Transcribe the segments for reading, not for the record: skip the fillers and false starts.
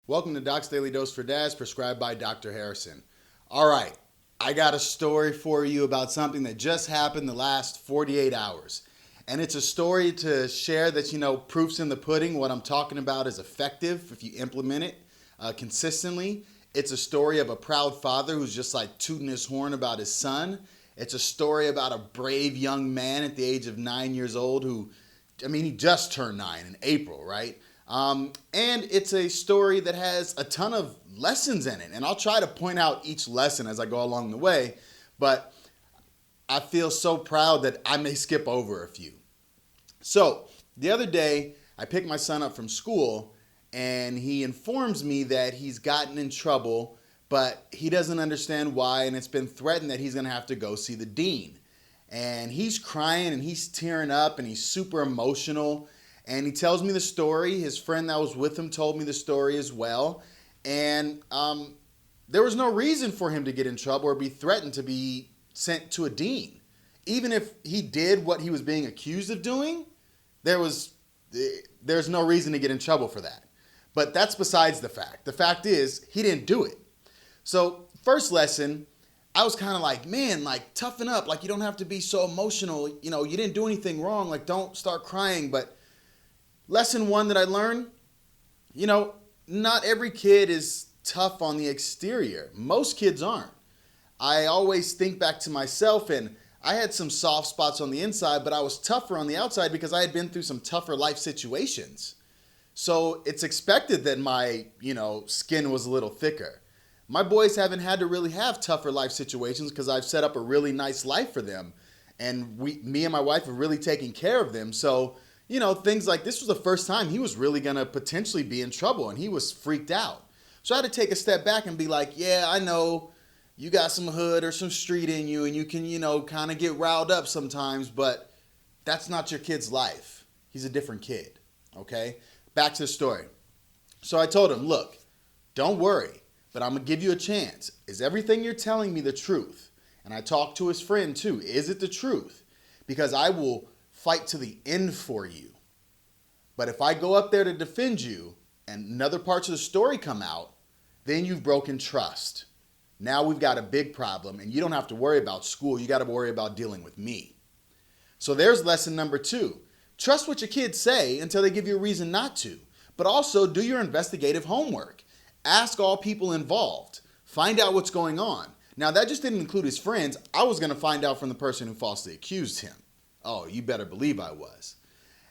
Welcome to Doc's Daily Dose for Dads, prescribed by Dr. Harrison. All right, I got a story for you about something that just happened the last 48 hours. And it's a story to share that, proof's in the pudding. What I'm talking about is effective if you implement it consistently. It's a story of a proud father who's just like tooting his horn about his son. It's a story about a brave young man at the age of 9 years old he just turned 9 in April, right? And it's a story that has a ton of lessons in it. And I'll try to point out each lesson as I go along the way. But I feel so proud that I may skip over a few. So the other day, I picked my son up from school and he informs me that he's gotten in trouble, but he doesn't understand why. And it's been threatened that he's going to have to go see the dean. And he's crying and he's tearing up and he's super emotional. And he tells me the story. His friend that was with him told me the story as well. And there was no reason for him to get in trouble or be threatened to be sent to a dean. Even if he did what he was being accused of doing, there's no reason to get in trouble for that. But that's besides the fact. The fact is, he didn't do it. So first lesson, I was kind of like, man, like toughen up. Like you don't have to be so emotional. You didn't do anything wrong. Like don't start crying. But lesson one that I learned, not every kid is tough on the exterior. Most kids aren't. I always think back to myself, and I had some soft spots on the inside, but I was tougher on the outside because I had been through some tougher life situations. So it's expected that my, skin was a little thicker. My boys haven't had to really have tougher life situations because I've set up a really nice life for them. And me and my wife have really taken care of them. So things like this was the first time he was really going to potentially be in trouble, and he was freaked out. So I had to take a step back and be like, yeah, I know you got some hood or some street in you and you can, kind of get riled up sometimes, but that's not your kid's life. He's a different kid, okay? Back to the story. So I told him, look, don't worry, but I'm going to give you a chance. Is everything you're telling me the truth? And I talked to his friend too. Is it the truth? Because I will fight to the end for you. But if I go up there to defend you and other parts of the story come out, then you've broken trust. Now we've got a big problem and you don't have to worry about school. You got to worry about dealing with me. So there's lesson number 2. Trust what your kids say until they give you a reason not to. But also do your investigative homework. Ask all people involved. Find out what's going on. Now that just didn't include his friends. I was going to find out from the person who falsely accused him. Oh, you better believe I was.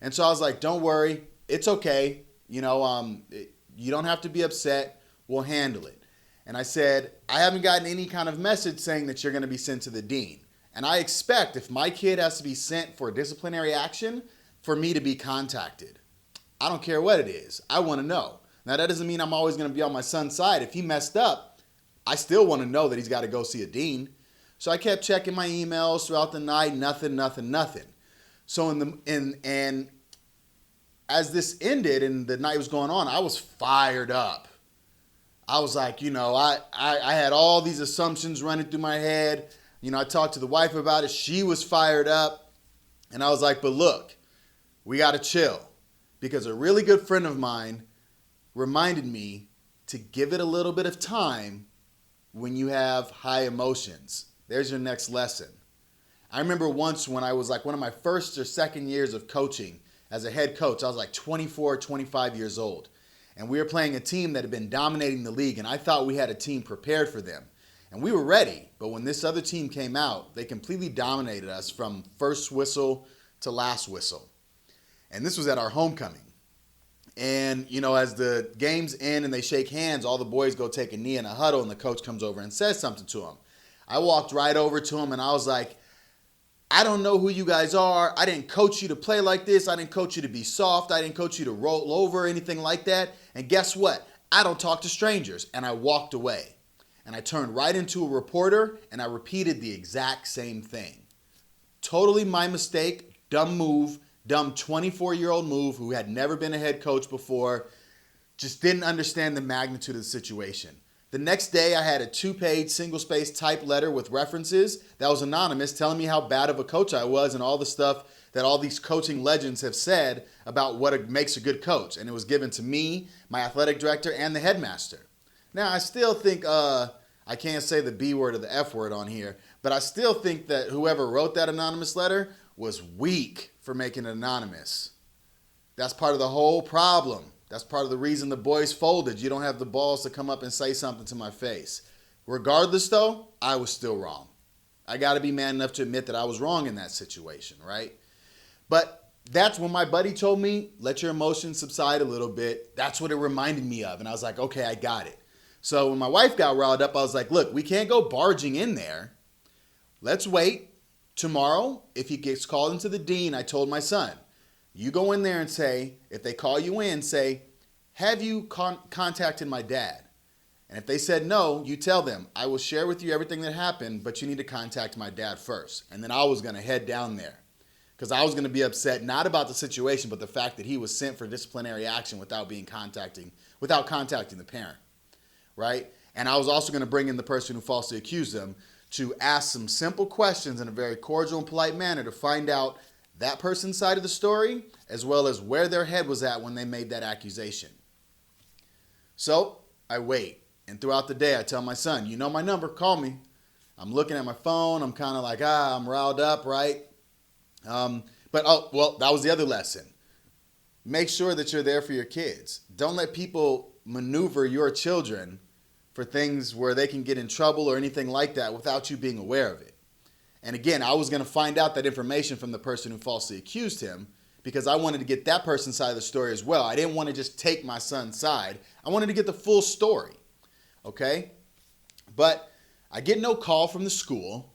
And so I was like, don't worry. It's okay. You don't have to be upset. We'll handle it. And I said, I haven't gotten any kind of message saying that you're going to be sent to the dean. And I expect if my kid has to be sent for disciplinary action, for me to be contacted. I don't care what it is. I want to know. Now, that doesn't mean I'm always going to be on my son's side. If he messed up, I still want to know that he's got to go see a dean. So I kept checking my emails throughout the night. Nothing. So and as this ended and the night was going on, I was fired up. I was like, I had all these assumptions running through my head. I talked to the wife about it. She was fired up. And I was like, but look, we got to chill. Because a really good friend of mine reminded me to give it a little bit of time when you have high emotions. There's your next lesson. I remember once when I was like one of my first or second years of coaching as a head coach, I was like 24, 25 years old. And we were playing a team that had been dominating the league, and I thought we had a team prepared for them. And we were ready, but when this other team came out, they completely dominated us from first whistle to last whistle. And this was at our homecoming. And, as the games end and they shake hands, all the boys go take a knee in a huddle, and the coach comes over and says something to them. I walked right over to him and I was like, I don't know who you guys are. I didn't coach you to play like this. I didn't coach you to be soft. I didn't coach you to roll over or anything like that. And guess what? I don't talk to strangers. And I walked away. And I turned right into a reporter and I repeated the exact same thing. Totally my mistake, dumb move, dumb 24-year-old move who had never been a head coach before, just didn't understand the magnitude of the situation. The next day, I had a 2-page, single-space type letter with references that was anonymous telling me how bad of a coach I was and all the stuff that all these coaching legends have said about what makes a good coach. And it was given to me, my athletic director, and the headmaster. Now, I still think, I can't say the B word or the F word on here, but I still think that whoever wrote that anonymous letter was weak for making it anonymous. That's part of the whole problem. That's part of the reason the boys folded. You don't have the balls to come up and say something to my face. Regardless, though, I was still wrong. I got to be man enough to admit that I was wrong in that situation, right? But that's when my buddy told me, let your emotions subside a little bit. That's what it reminded me of. And I was like, okay, I got it. So when my wife got riled up, I was like, look, we can't go barging in there. Let's wait. Tomorrow, if he gets called into the dean, I told my son, you go in there and say, if they call you in, say, have you contacted my dad? And if they said no, you tell them, I will share with you everything that happened, but you need to contact my dad first. And then I was going to head down there because I was going to be upset, not about the situation, but the fact that he was sent for disciplinary action without contacting the parent, right? And I was also going to bring in the person who falsely accused them to ask some simple questions in a very cordial and polite manner to find out that person's side of the story, as well as where their head was at when they made that accusation. So I wait. And throughout the day, I tell my son, you know my number, call me. I'm looking at my phone. I'm kind of like, I'm riled up, right? That was the other lesson. Make sure that you're there for your kids. Don't let people maneuver your children for things where they can get in trouble or anything like that without you being aware of it. And again, I was going to find out that information from the person who falsely accused him because I wanted to get that person's side of the story as well. I didn't want to just take my son's side. I wanted to get the full story. Okay? But I get no call from the school.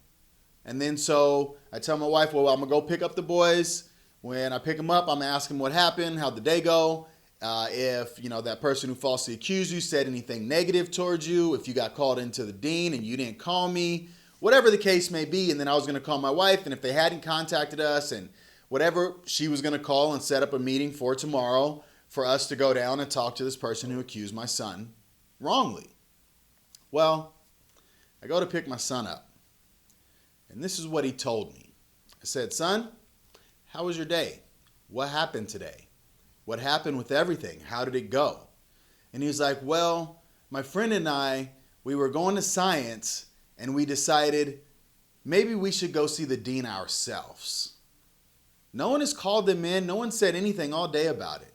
And then so I tell my wife, well, I'm going to go pick up the boys. When I pick them up, I'm going to ask them what happened, how'd the day go, if that person who falsely accused you said anything negative towards you, if you got called into the dean and you didn't call me, whatever the case may be. And then I was going to call my wife, and if they hadn't contacted us and whatever, she was going to call and set up a meeting for tomorrow for us to go down and talk to this person who accused my son wrongly. Well, I go to pick my son up, and this is what he told me. I said, son, how was your day? What happened today? What happened with everything? How did it go? And he was like, well, my friend and I, we were going to science, and we decided maybe we should go see the dean ourselves. No one has called them in. No one said anything all day about it.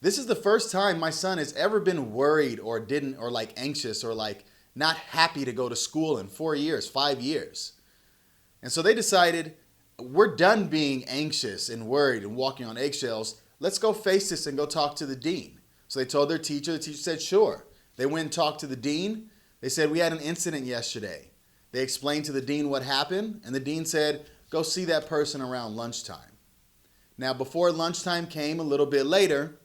This is the first time my son has ever been worried or anxious or not happy to go to school in 4 years, 5 years. And so they decided, we're done being anxious and worried and walking on eggshells. Let's go face this and go talk to the dean. So they told their teacher. The teacher said, sure. They went and talked to the dean. They said, we had an incident yesterday. They explained to the dean what happened, and the dean said, go see that person around lunchtime. Now, before lunchtime came a little bit later,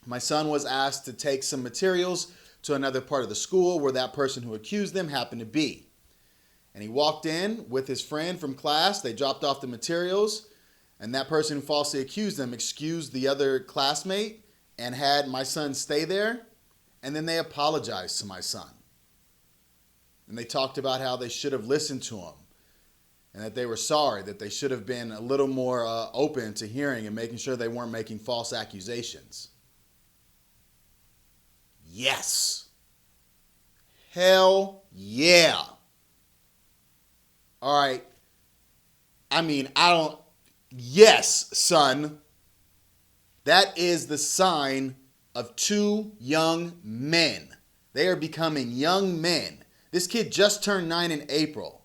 my son was asked to take some materials to another part of the school where that person who accused them happened to be. And he walked in with his friend from class. They dropped off the materials, and that person who falsely accused them excused the other classmate and had my son stay there. And then they apologized to my son. And they talked about how they should have listened to him and that they were sorry, that they should have been a little more open to hearing and making sure they weren't making false accusations. Yes. Hell yeah. All right. Yes, son. That is the sign of two young men. They are becoming young men. This kid just turned 9 in April.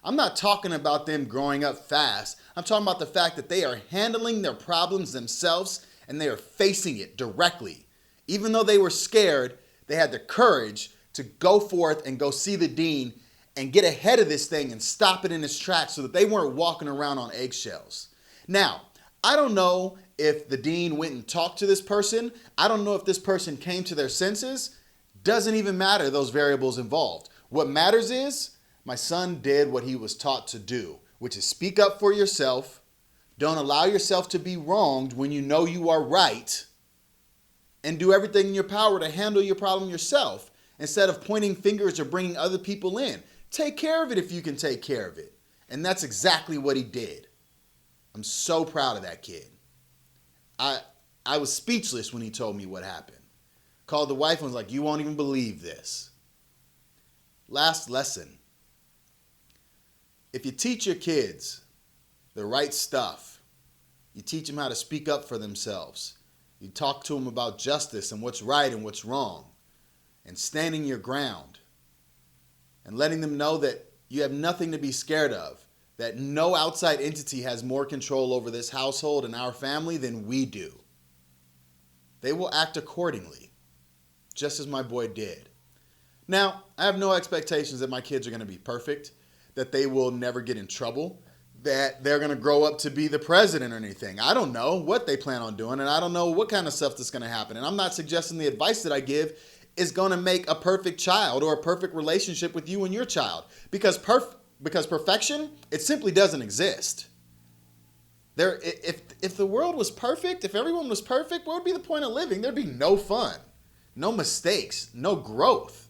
I'm not talking about them growing up fast. I'm talking about the fact that they are handling their problems themselves and they are facing it directly. Even though they were scared, they had the courage to go forth and go see the dean and get ahead of this thing and stop it in its tracks so that they weren't walking around on eggshells. Now, I don't know if the dean went and talked to this person. I don't know if this person came to their senses. Doesn't even matter, those variables involved. What matters is my son did what he was taught to do, which is speak up for yourself. Don't allow yourself to be wronged when you know you are right. And do everything in your power to handle your problem yourself instead of pointing fingers or bringing other people in. Take care of it if you can take care of it. And that's exactly what he did. I'm so proud of that kid. I was speechless when he told me what happened. Called the wife and was like, you won't even believe this. Last lesson. If you teach your kids the right stuff, you teach them how to speak up for themselves. You talk to them about justice and what's right and what's wrong, and standing your ground, and letting them know that you have nothing to be scared of, that no outside entity has more control over this household and our family than we do. They will act accordingly, just as my boy did. Now, I have no expectations that my kids are going to be perfect, that they will never get in trouble, that they're going to grow up to be the president or anything. I don't know what they plan on doing, and I don't know what kind of stuff that's going to happen. And I'm not suggesting the advice that I give is going to make a perfect child or a perfect relationship with you and your child. Because perfection, it simply doesn't exist. If the world was perfect, if everyone was perfect, what would be the point of living? There'd be no fun, no mistakes, no growth.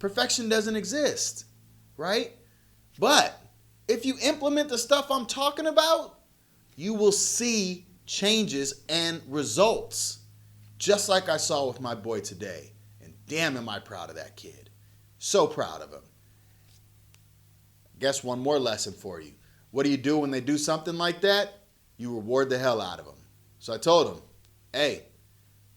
Perfection doesn't exist, right? But if you implement the stuff I'm talking about, you will see changes and results, just like I saw with my boy today. And damn, am I proud of that kid. So proud of him. Guess one more lesson for you. What do you do when they do something like that? You reward the hell out of them. So I told him, hey,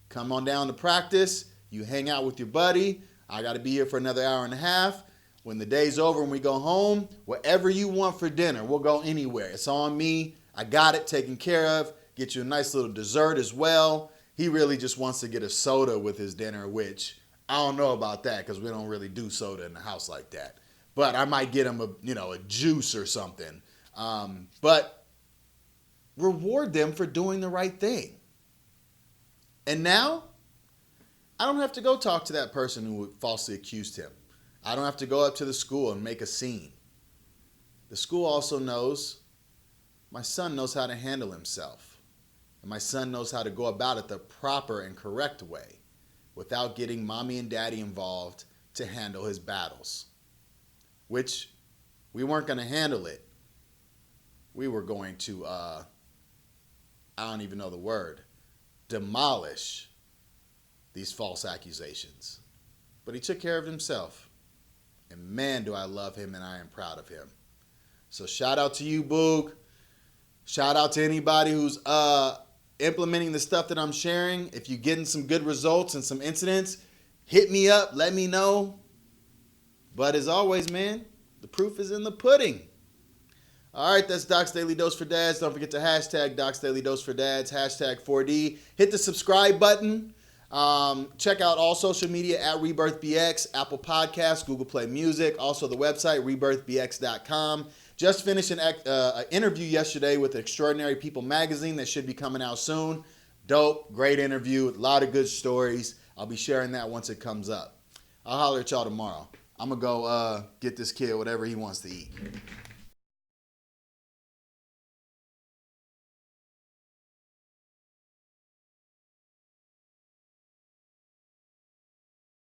come on down to practice. You hang out with your buddy. I got to be here for another hour and a half. When the day's over and we go home, whatever you want for dinner, we'll go anywhere. It's on me. I got it taken care of. Get you a nice little dessert as well. He really just wants to get a soda with his dinner, which I don't know about that because we don't really do soda in the house like that. But I might get him a juice or something. But reward them for doing the right thing. And now, I don't have to go talk to that person who falsely accused him. I don't have to go up to the school and make a scene. The school also knows my son knows how to handle himself. And my son knows how to go about it the proper and correct way without getting mommy and daddy involved to handle his battles. Which we weren't going to handle it. We were going to, I don't even know the word, demolish these false accusations. But he took care of himself. And man, do I love him and I am proud of him. So shout out to you, Boog. Shout out to anybody who's implementing the stuff that I'm sharing. If you're getting some good results and some incidents, hit me up, let me know. But as always, man, the proof is in the pudding. All right, that's Doc's Daily Dose for Dads. Don't forget to hashtag Doc's Daily Dose for Dads, hashtag 4D. Hit the subscribe button. Check out all social media at rebirthbx, Apple Podcasts, Google Play Music, also the website rebirthbx.com. Just finished an interview yesterday with Extraordinary People magazine that should be coming out soon. Dope, great interview, a lot of good stories. I'll be sharing that once it comes up. I'll holler at y'all tomorrow. I'm going to go get this kid whatever he wants to eat.